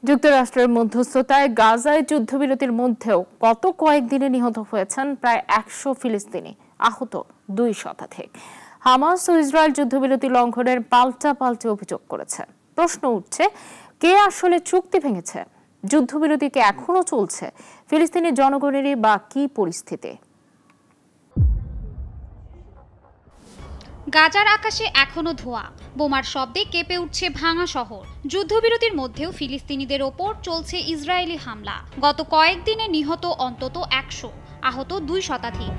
যুক্তরাষ্ট্রের মধ্যস্থতায় গাজায় যুদ্ধবিরতির মধ্যেও গত কয়েকদিনে নিহত হয়েছেন প্রায় ১০০ ফিলিস্তিনি, আহত ২ শতাধিক। হামাস ও ইসরায়েল যুদ্ধবিরতি লঙ্ঘনের পাল্টা অভিযোগ করেছে। প্রশ্ন উঠছে, কে আসলে চুক্তি ভেঙেছে? যুদ্ধবিরতি কি এখনো চলছে? ফিলিস্তিনি জনগণেরই বা কি পরিস্থিতি? গাজার আকাশে এখনো ধোঁয়া, বোমার শব্দে কেঁপে উঠছে ভাঙা শহর। যুদ্ধবিরতির মধ্যেও ফিলিস্তিনিদের ওপর চলছে ইসরায়েলি হামলা। গত কয়েকদিনে নিহত অন্তত ১০০, আহত ২ শতাধিক।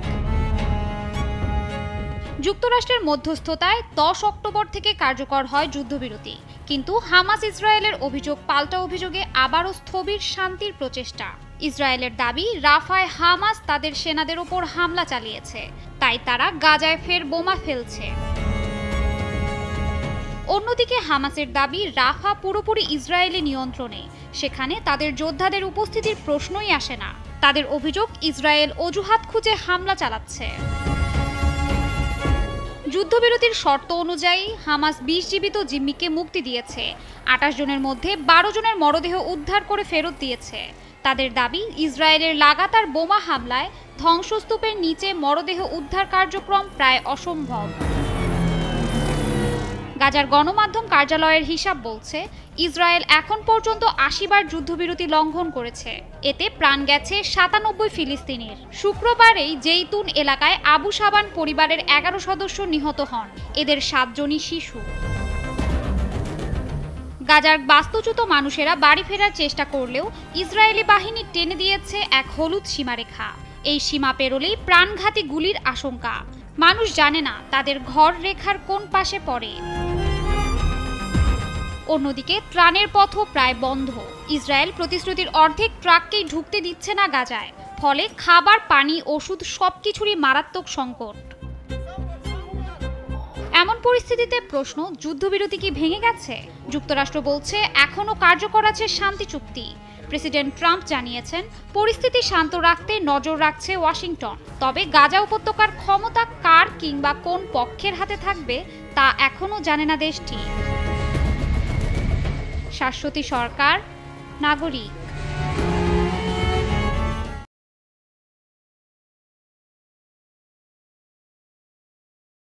যুক্তরাষ্ট্রের মধ্যস্থতায় ১০ অক্টোবর থেকে কার্যকর হয় যুদ্ধবিরতি, কিন্তু হামাস ইসরায়েলের অভিযোগ পাল্টা অভিযোগে আবারও স্থবির শান্তির প্রচেষ্টা। ইসরায়েলের দাবি, রাফায় হামাস তাদের সেনাদের ওপর হামলা চালিয়েছে, তাই তারা গাজায় ফের বোমা ফেলছে। অন্যদিকে হামাসের দাবি, রাফা পুরোপুরি ইসরায়েলি নিয়ন্ত্রণে, সেখানে তাদের যোদ্ধাদের উপস্থিতির প্রশ্নই আসে না। তাদের অভিযোগ, ইসরায়েল অজুহাত খুঁজে হামলা চালাচ্ছে। যুদ্ধবিরতির শর্ত অনুযায়ী হামাস ২০ জীবিত জিম্মিকে মুক্তি দিয়েছে। ২৮ জনের মধ্যে ১২ জনের মরদেহ উদ্ধার করে ফেরত দিয়েছে। তাদের দাবি, ইসরায়েলের লাগাতার বোমা হামলায় ধ্বংসস্তূপের নিচে মরদেহ উদ্ধার কার্যক্রম প্রায় অসম্ভব। গাজার গণমাধ্যম কার্যালয়ের হিসাব বলছে, ইসরায়েল এখন পর্যন্ত ৮০ বার যুদ্ধবিরতি লঙ্ঘন করেছে। এতে প্রাণ গেছে ৯৭ ফিলিস্তিনির। শুক্রবারেই জেইতুন এলাকায় আবু সাবান পরিবারের ১১ সদস্য নিহত হন। এদের ৭ জনই শিশু। গাজার বাস্তুচ্যুত মানুষেরা বাড়ি ফেরার চেষ্টা করলেও ইসরায়েলি বাহিনী টেনে দিয়েছে এক হলুদ সীমারেখা। এই সীমা পেরোলেই প্রাণঘাতী গুলির আশঙ্কা। মানুষ জানে না তাদের ঘর রেখার কোন পাশে পড়ে। অন্যদিকে ত্রাণের পথও প্রায় বন্ধ। ইসরায়েল প্রতিশ্রুতির অর্ধেক ট্রাককেই ঢুকতে দিচ্ছে না গাজায়। ফলে খাবার, পানি, ওষুধ সবকিছুরই মারাত্মক সংকট। এমন পরিস্থিতিতে প্রশ্ন, যুদ্ধবিরতি কি ভেঙে গেছে? যুক্তরাষ্ট্র বলছে, এখনো কার্যকর আছে শান্তি চুক্তি। প্রেসিডেন্ট ট্রাম্প জানিয়েছেন, পরিস্থিতি শান্ত রাখতে নজর রাখছে ওয়াশিংটন। তবে গাজা উপত্যকার ক্ষমতা কার কিংবা কোন পক্ষের হাতে থাকবে তা এখনো জানে না দেশটি। শাশ্বতী সরকার, নাগরিক।